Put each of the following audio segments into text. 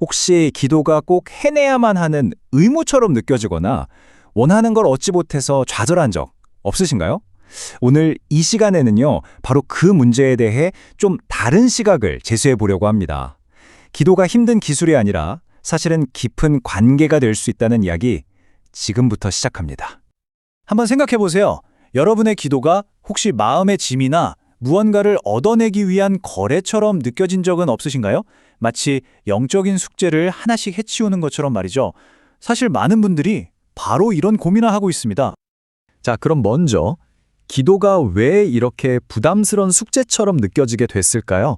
혹시 기도가 꼭 해내야만 하는 의무처럼 느껴지거나 원하는 걸 얻지 못해서 좌절한 적 없으신가요? 오늘 이 시간에는요, 바로 그 문제에 대해 좀 다른 시각을 제시해 보려고 합니다. 기도가 힘든 기술이 아니라 사실은 깊은 관계가 될 수 있다는 이야기 지금부터 시작합니다. 한번 생각해 보세요. 여러분의 기도가 혹시 마음의 짐이나 무언가를 얻어내기 위한 거래처럼 느껴진 적은 없으신가요? 마치 영적인 숙제를 하나씩 해치우는 것처럼 말이죠. 사실 많은 분들이 바로 이런 고민을 하고 있습니다. 자, 그럼 먼저 기도가 왜 이렇게 부담스러운 숙제처럼 느껴지게 됐을까요?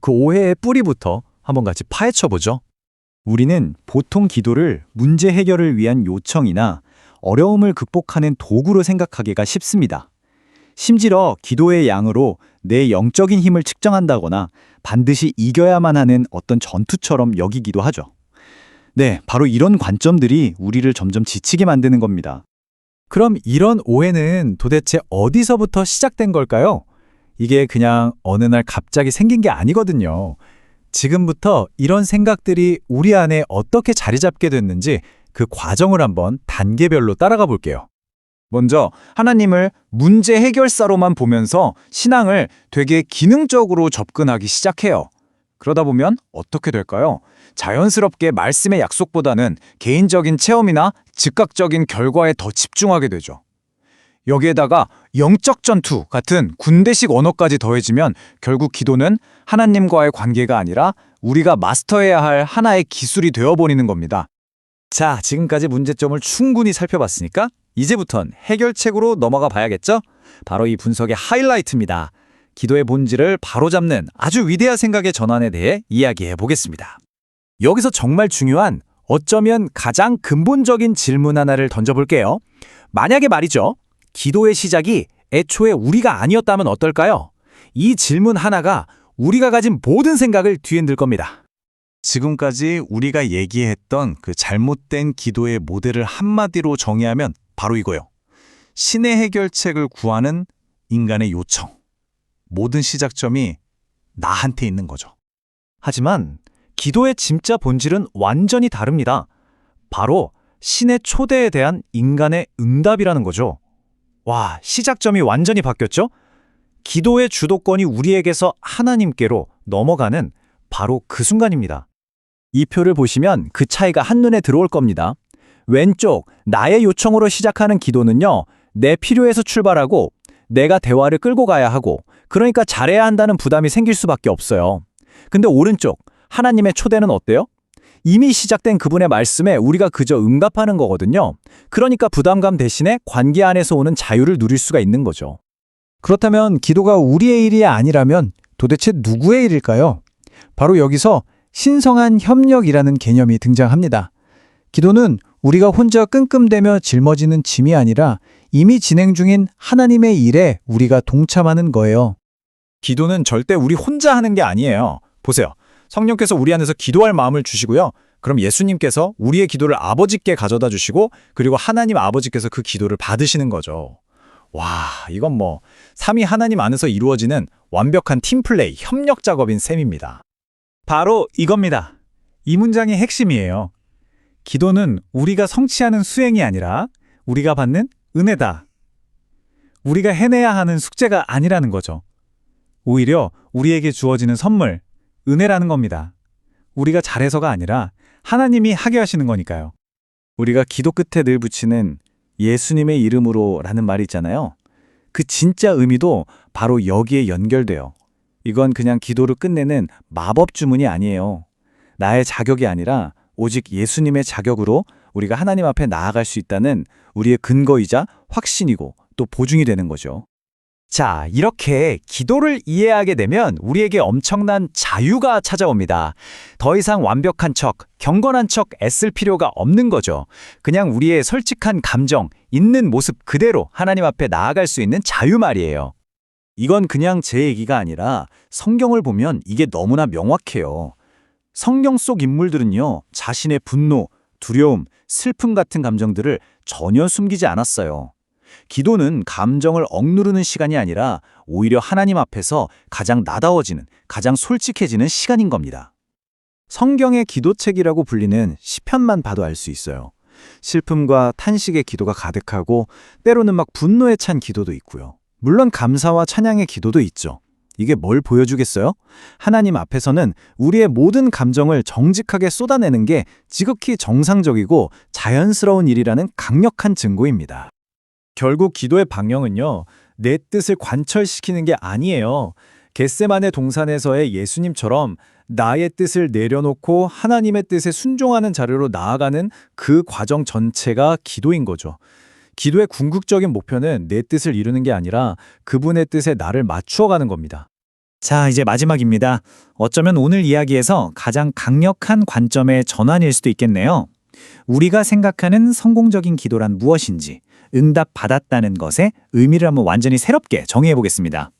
그 오해의 뿌리부터 한번 같이 파헤쳐 보죠. 우리는 보통 기도를 문제 해결을 위한 요청이나 어려움을 극복하는 도구로 생각하기가 쉽습니다. 심지어 기도의 양으로 내 영적인 힘을 측정한다거나 반드시 이겨야만 하는 어떤 전투처럼 여기기도 하죠. 네, 바로 이런 관점들이 우리를 점점 지치게 만드는 겁니다. 그럼 이런 오해는 도대체 어디서부터 시작된 걸까요? 이게 그냥 어느 날 갑자기 생긴 게 아니거든요. 지금부터 이런 생각들이 우리 안에 어떻게 자리 잡게 됐는지 그 과정을 한번 단계별로 따라가 볼게요. 먼저 하나님을 문제 해결사로만 보면서 신앙을 되게 기능적으로 접근하기 시작해요. 그러다 보면 어떻게 될까요? 자연스럽게 말씀의 약속보다는 개인적인 체험이나 즉각적인 결과에 더 집중하게 되죠. 여기에다가 영적 전투 같은 군대식 언어까지 더해지면 결국 기도는 하나님과의 관계가 아니라 우리가 마스터해야 할 하나의 기술이 되어버리는 겁니다. 자, 지금까지 문제점을 충분히 살펴봤으니까 이제부턴 해결책으로 넘어가 봐야겠죠? 바로 이 분석의 하이라이트입니다. 기도의 본질을 바로잡는 아주 위대한 생각의 전환에 대해 이야기해 보겠습니다. 여기서 정말 중요한 어쩌면 가장 근본적인 질문 하나를 던져볼게요. 만약에 말이죠, 기도의 시작이 애초에 우리가 아니었다면 어떨까요? 이 질문 하나가 우리가 가진 모든 생각을 뒤흔들 겁니다. 지금까지 우리가 얘기했던 그 잘못된 기도의 모델을 한마디로 정의하면 바로 이거요. 신의 해결책을 구하는 인간의 요청. 모든 시작점이 나한테 있는 거죠. 하지만 기도의 진짜 본질은 완전히 다릅니다. 바로 신의 초대에 대한 인간의 응답이라는 거죠. 와, 시작점이 완전히 바뀌었죠? 기도의 주도권이 우리에게서 하나님께로 넘어가는 바로 그 순간입니다. 이 표를 보시면 그 차이가 한눈에 들어올 겁니다. 왼쪽 나의 요청으로 시작하는 기도는요, 내 필요에서 출발하고 내가 대화를 끌고 가야 하고 그러니까 잘해야 한다는 부담이 생길 수밖에 없어요. 근데 오른쪽 하나님의 초대는 어때요? 이미 시작된 그분의 말씀에 우리가 그저 응답하는 거거든요. 그러니까 부담감 대신에 관계 안에서 오는 자유를 누릴 수가 있는 거죠. 그렇다면 기도가 우리의 일이 아니라면 도대체 누구의 일일까요? 바로 여기서 신성한 협력이라는 개념이 등장합니다. 기도는 우리가 혼자 끙끙대며 짊어지는 짐이 아니라 이미 진행 중인 하나님의 일에 우리가 동참하는 거예요. 기도는 절대 우리 혼자 하는 게 아니에요. 보세요. 성령께서 우리 안에서 기도할 마음을 주시고요. 그럼 예수님께서 우리의 기도를 아버지께 가져다 주시고 그리고 하나님 아버지께서 그 기도를 받으시는 거죠. 와, 이건 삼위 하나님 안에서 이루어지는 완벽한 팀플레이, 협력 작업인 셈입니다. 바로 이겁니다. 이 문장의 핵심이에요. 기도는 우리가 성취하는 수행이 아니라 우리가 받는 은혜다. 우리가 해내야 하는 숙제가 아니라는 거죠. 오히려 우리에게 주어지는 선물, 은혜라는 겁니다. 우리가 잘해서가 아니라 하나님이 하게 하시는 거니까요. 우리가 기도 끝에 늘 붙이는 예수님의 이름으로 라는 말이 있잖아요. 그 진짜 의미도 바로 여기에 연결돼요. 이건 그냥 기도를 끝내는 마법 주문이 아니에요. 나의 자격이 아니라 오직 예수님의 자격으로 우리가 하나님 앞에 나아갈 수 있다는 우리의 근거이자 확신이고 또 보증이 되는 거죠. 자, 이렇게 기도를 이해하게 되면 우리에게 엄청난 자유가 찾아옵니다. 더 이상 완벽한 척, 경건한 척 애쓸 필요가 없는 거죠. 그냥 우리의 솔직한 감정, 있는 모습 그대로 하나님 앞에 나아갈 수 있는 자유 말이에요. 이건 그냥 제 얘기가 아니라 성경을 보면 이게 너무나 명확해요. 성경 속 인물들은요, 자신의 분노, 두려움, 슬픔 같은 감정들을 전혀 숨기지 않았어요. 기도는 감정을 억누르는 시간이 아니라 오히려 하나님 앞에서 가장 나다워지는, 가장 솔직해지는 시간인 겁니다. 성경의 기도책이라고 불리는 시편만 봐도 알 수 있어요. 슬픔과 탄식의 기도가 가득하고 때로는 막 분노에 찬 기도도 있고요. 물론 감사와 찬양의 기도도 있죠. 이게 뭘 보여주겠어요? 하나님 앞에서는 우리의 모든 감정을 정직하게 쏟아내는 게 지극히 정상적이고 자연스러운 일이라는 강력한 증거입니다. 결국 기도의 방향은요, 내 뜻을 관철시키는 게 아니에요. 겟세마네 동산에서의 예수님처럼 나의 뜻을 내려놓고 하나님의 뜻에 순종하는 자료로 나아가는 그 과정 전체가 기도인 거죠. 기도의 궁극적인 목표는 내 뜻을 이루는 게 아니라 그분의 뜻에 나를 맞추어가는 겁니다. 자, 이제 마지막입니다. 어쩌면 오늘 이야기에서 가장 강력한 관점의 전환일 수도 있겠네요. 우리가 생각하는 성공적인 기도란 무엇인지, 응답 받았다는 것의 의미를 한번 완전히 새롭게 정의해 보겠습니다.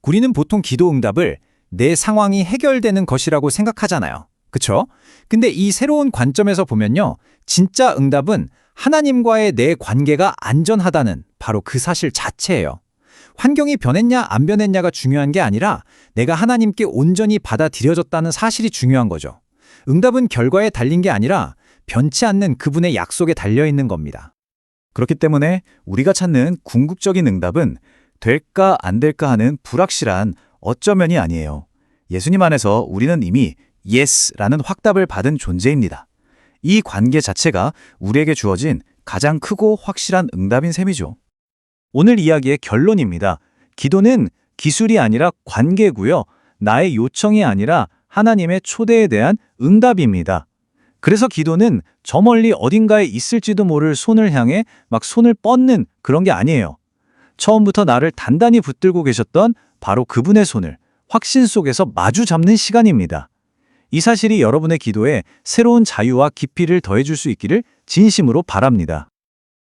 우리는 보통 기도 응답을 내 상황이 해결되는 것이라고 생각하잖아요. 그쵸? 근데 이 새로운 관점에서 보면요, 진짜 응답은 하나님과의 내 관계가 안전하다는 바로 그 사실 자체예요. 환경이 변했냐 안 변했냐가 중요한 게 아니라 내가 하나님께 온전히 받아들여졌다는 사실이 중요한 거죠. 응답은 결과에 달린 게 아니라 변치 않는 그분의 약속에 달려있는 겁니다. 그렇기 때문에 우리가 찾는 궁극적인 응답은 될까 안 될까 하는 불확실한 어쩌면이 아니에요. 예수님 안에서 우리는 이미 Yes라는 확답을 받은 존재입니다. 이 관계 자체가 우리에게 주어진 가장 크고 확실한 응답인 셈이죠. 오늘 이야기의 결론입니다. 기도는 기술이 아니라 관계고요. 나의 요청이 아니라 하나님의 초대에 대한 응답입니다. 그래서 기도는 저 멀리 어딘가에 있을지도 모를 손을 향해 막 손을 뻗는 그런 게 아니에요. 처음부터 나를 단단히 붙들고 계셨던 바로 그분의 손을 확신 속에서 마주 잡는 시간입니다. 이 사실이 여러분의 기도에 새로운 자유와 깊이를 더해줄 수 있기를 진심으로 바랍니다.